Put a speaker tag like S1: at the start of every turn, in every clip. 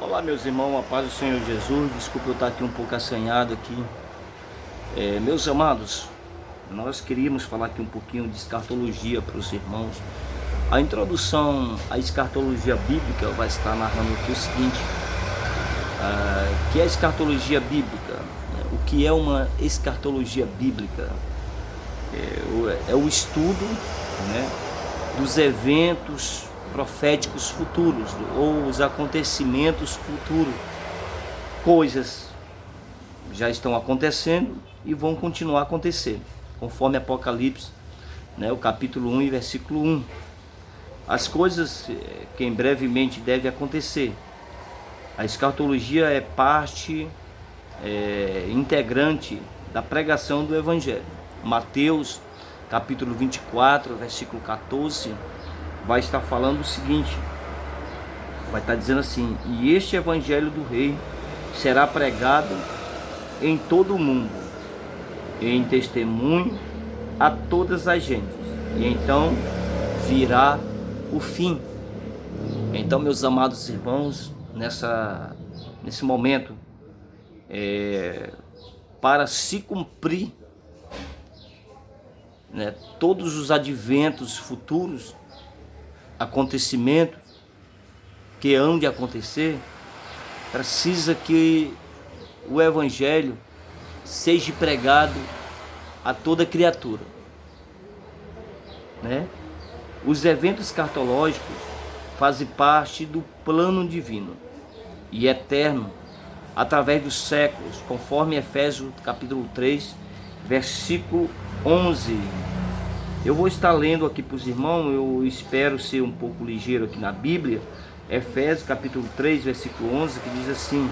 S1: Olá meus irmãos, a paz do Senhor Jesus. Desculpa eu estar aqui um pouco assanhado aqui. Meus amados, nós queríamos falar aqui um pouquinho de escatologia para os irmãos. A introdução à escatologia bíblica vai estar narrando aqui o seguinte: que é a escatologia bíblica? O que é uma escatologia bíblica? É o estudo, né, dos eventos proféticos futuros, ou os acontecimentos futuros, coisas já estão acontecendo e vão continuar acontecendo, conforme Apocalipse, né, o capítulo 1 e versículo 1. As coisas que em brevemente devem acontecer. A escatologia é parte integrante da pregação do Evangelho. Mateus capítulo 24, versículo 14, vai estar falando o seguinte, vai estar dizendo assim: e este Evangelho do Rei será pregado em todo o mundo, em testemunho a todas as gentes, e então virá o fim. Então, meus amados irmãos, nesse momento, para se cumprir, né, todos os adventos futuros, acontecimentos que hão de acontecer, precisa que o Evangelho seja pregado a toda criatura, né? Os eventos escatológicos fazem parte do plano divino e eterno através dos séculos, conforme Efésios capítulo 3, versículo 11. Eu vou estar lendo aqui para os irmãos, eu espero ser um pouco ligeiro aqui na Bíblia. Efésios capítulo 3, versículo 11, que diz assim,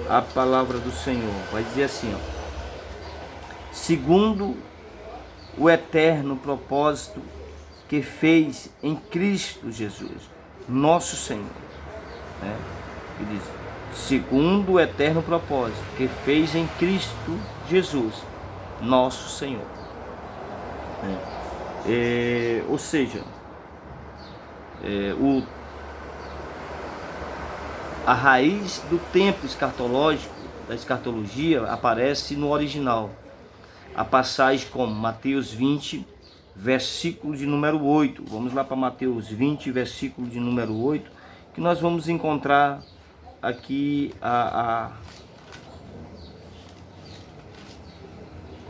S1: a palavra do Senhor, vai dizer assim, segundo o eterno propósito que fez em Cristo Jesus, nosso Senhor, né? Que diz, segundo o eterno propósito que fez em Cristo Jesus, nosso Senhor, né? Ou seja, a raiz do tempo escatológico, da escatologia, aparece no original. A passagem como Mateus 20, versículo de número 8. Vamos lá para Mateus 20, versículo de número 8, que nós vamos encontrar aqui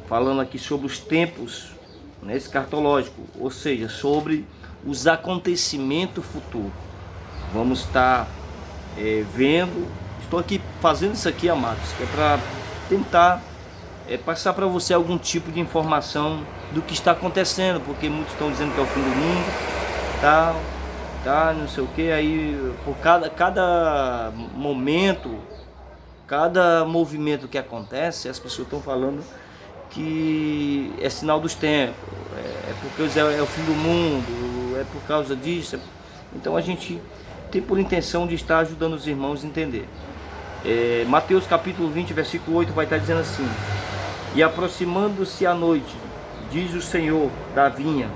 S1: falando aqui sobre os tempos, né, escatológico, ou seja, sobre os acontecimentos futuros. Vamos estar vendo, estou aqui fazendo isso aqui, amados, que é para tentar passar para você algum tipo de informação do que está acontecendo, porque muitos estão dizendo que é o fim do mundo, não sei o que, aí por cada momento, cada movimento que acontece, as pessoas estão falando que é sinal dos tempos, porque é o fim do mundo, é por causa disso. Então a gente tem por intenção de estar ajudando os irmãos a entender. Mateus capítulo 20, versículo 8 vai estar dizendo assim: e aproximando-se a noite, diz o Senhor da vinha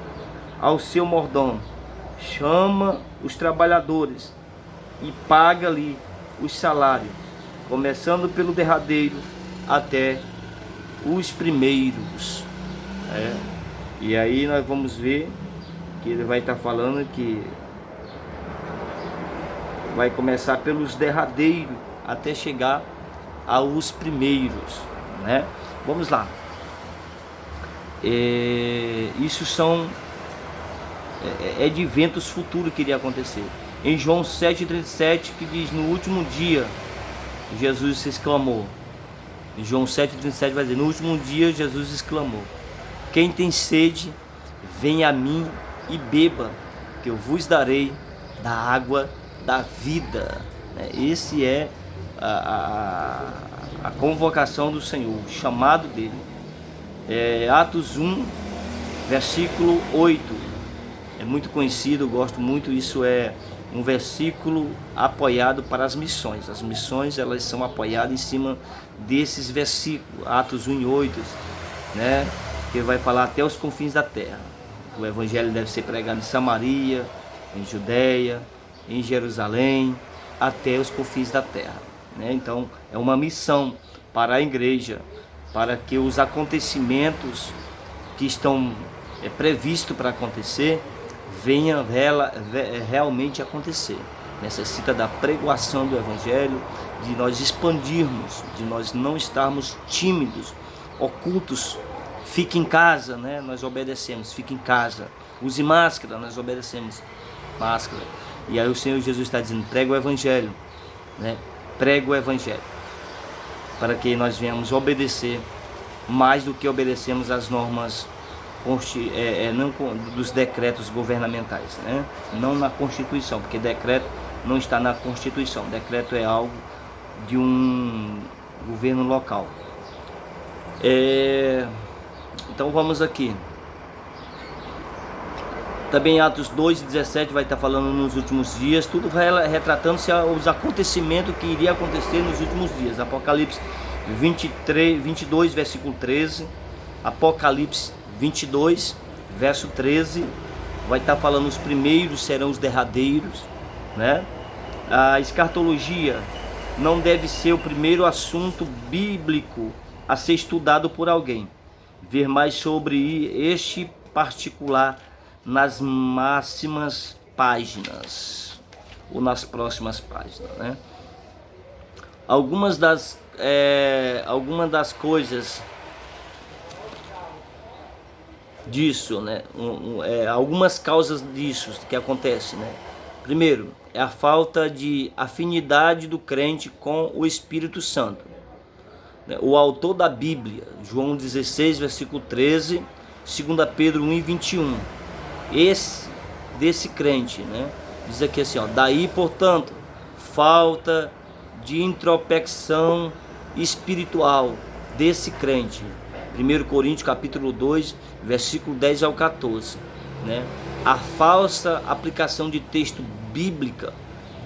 S1: ao seu mordomo, chama os trabalhadores e paga-lhe os salários, começando pelo derradeiro até os primeiros. E aí nós vamos ver que ele vai estar falando que vai começar pelos derradeiros até chegar aos primeiros, né? Vamos lá. Isso são de eventos futuros que iria acontecer. Em João 7,37, que diz: no último dia Jesus se exclamou. Em João 7,37 vai dizer: no último dia Jesus exclamou: quem tem sede, venha a mim e beba, que eu vos darei da água da vida. Esse é a convocação do Senhor, o chamado dele. Atos 1, versículo 8, é muito conhecido, eu gosto muito. Isso é um versículo apoiado para as missões. As missões, elas são apoiadas em cima desses versículos. Atos 1 e 8, né? Que vai falar até os confins da terra. O evangelho deve ser pregado em Samaria, em Judeia, em Jerusalém, até os confins da terra, né? Então é uma missão para a igreja, para que os acontecimentos que estão previstos para acontecer venham realmente acontecer. Necessita da pregoação do Evangelho, de nós expandirmos, de nós não estarmos tímidos, ocultos. Fique em casa, né? Nós obedecemos, fique em casa. Use máscara, nós obedecemos máscara. E aí o Senhor Jesus está dizendo, prega o Evangelho, né? Prega o Evangelho, para que nós venhamos obedecer mais do que obedecemos às normas não dos decretos governamentais, né? Não na Constituição, porque decreto não está na Constituição. Decreto é algo de um governo local. Então vamos aqui. Também Atos 2:17 vai estar falando nos últimos dias, tudo vai retratando-se os acontecimentos que iria acontecer nos últimos dias. Apocalipse 22, versículo 13. Apocalipse 22, verso 13, vai estar falando os primeiros serão os derradeiros, né? A escatologia não deve ser o primeiro assunto bíblico a ser estudado por alguém. Ver mais sobre este particular nas máximas páginas ou nas próximas páginas, né? Algumas das coisas disso, né? Algumas causas disso que acontece, né? Primeiro, é a falta de afinidade do crente com o Espírito Santo. O autor da Bíblia, João 16, versículo 13, 2 Pedro 1:21, desse crente, né? Diz aqui assim, ó, daí, portanto, falta de introspecção espiritual desse crente. 1 Coríntios capítulo 2, versículo 10 ao 14, né? A falsa aplicação de texto bíblica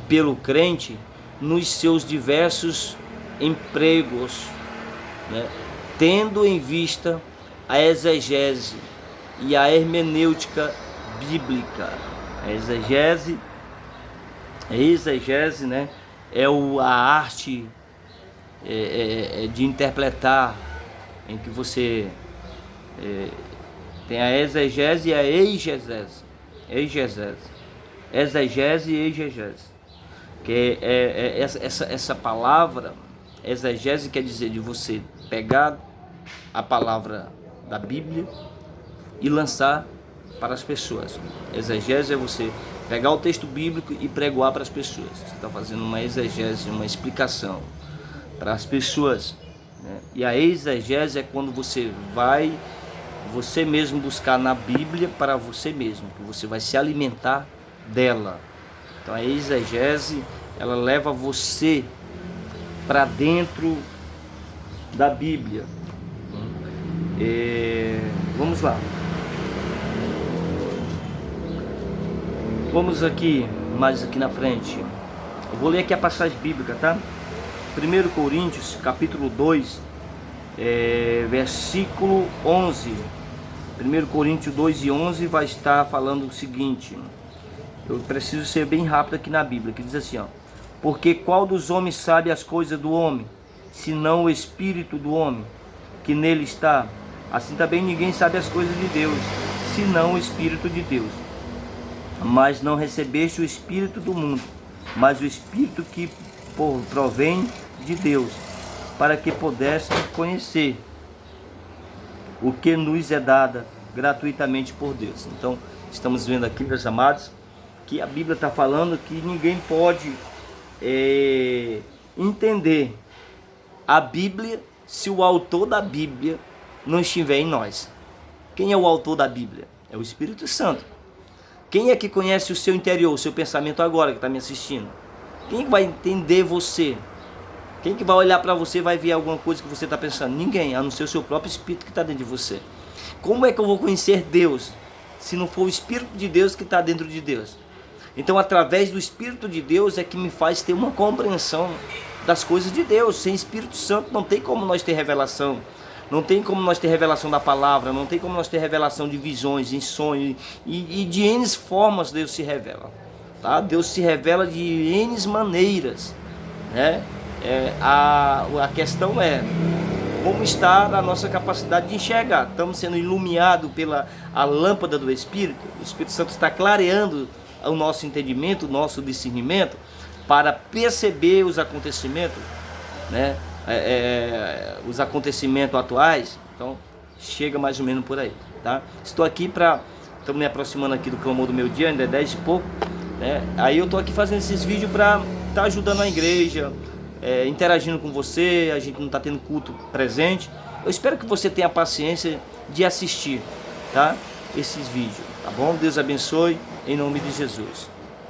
S1: pelo crente nos seus diversos empregos, né? Tendo em vista a exegese e a hermenêutica bíblica. A exegese, né? É a arte de interpretar, em que você tem a exegese e a exegese. Exegese e exegese. Que essa palavra, exegese, quer dizer de você pegar a palavra da Bíblia e lançar para as pessoas. Exegese é você pegar o texto bíblico e pregoar para as pessoas. Você está fazendo uma exegese, uma explicação para as pessoas, né? E a exegese é quando você vai você mesmo buscar na Bíblia para você mesmo, que você vai se alimentar dela. Então a exegese, ela leva você para dentro da Bíblia. Vamos lá. Vamos aqui, mais aqui na frente. Eu vou ler aqui a passagem bíblica, tá? 1 Coríntios, capítulo 2, versículo 11. 1 Coríntios 2:11 vai estar falando o seguinte. Eu preciso ser bem rápido aqui na Bíblia, que diz assim, ó: porque qual dos homens sabe as coisas do homem, senão o Espírito do homem, que nele está? Assim também ninguém sabe as coisas de Deus, senão o Espírito de Deus. Mas não recebeste o Espírito do mundo, mas o Espírito que provém de Deus, para que pudesse conhecer o que nos é dado gratuitamente por Deus. Então, estamos vendo aqui, meus amados, que a Bíblia está falando que ninguém pode entender a Bíblia se o autor da Bíblia não estiver em nós. Quem é o autor da Bíblia? É o Espírito Santo. Quem é que conhece o seu interior, o seu pensamento agora, que está me assistindo? Quem é que vai entender você? Quem é que vai olhar para você e vai ver alguma coisa que você está pensando? Ninguém, a não ser o seu próprio Espírito que está dentro de você. Como é que eu vou conhecer Deus se não for o Espírito de Deus que está dentro de Deus? Então, através do Espírito de Deus é que me faz ter uma compreensão das coisas de Deus. Sem Espírito Santo não tem como nós ter revelação. Não tem como nós ter revelação da palavra, não tem como nós ter revelação de visões, em sonhos, e de N formas Deus se revela. tá? Deus se revela de N maneiras, né? A questão é como está a nossa capacidade de enxergar. Estamos sendo iluminados pela a lâmpada do Espírito. O Espírito Santo está clareando o nosso entendimento, o nosso discernimento, para perceber os acontecimentos, né? Os acontecimentos atuais. Então chega mais ou menos por aí, tá? Estou aqui estamos me aproximando aqui do clamor do meu dia, ainda é 10 e pouco, né? Aí eu estou aqui fazendo esses vídeos para estar ajudando a igreja, interagindo com você. A gente não está tendo culto presente. Eu espero que você tenha paciência de assistir, tá? Esses vídeos, tá bom? Deus abençoe, em nome de Jesus.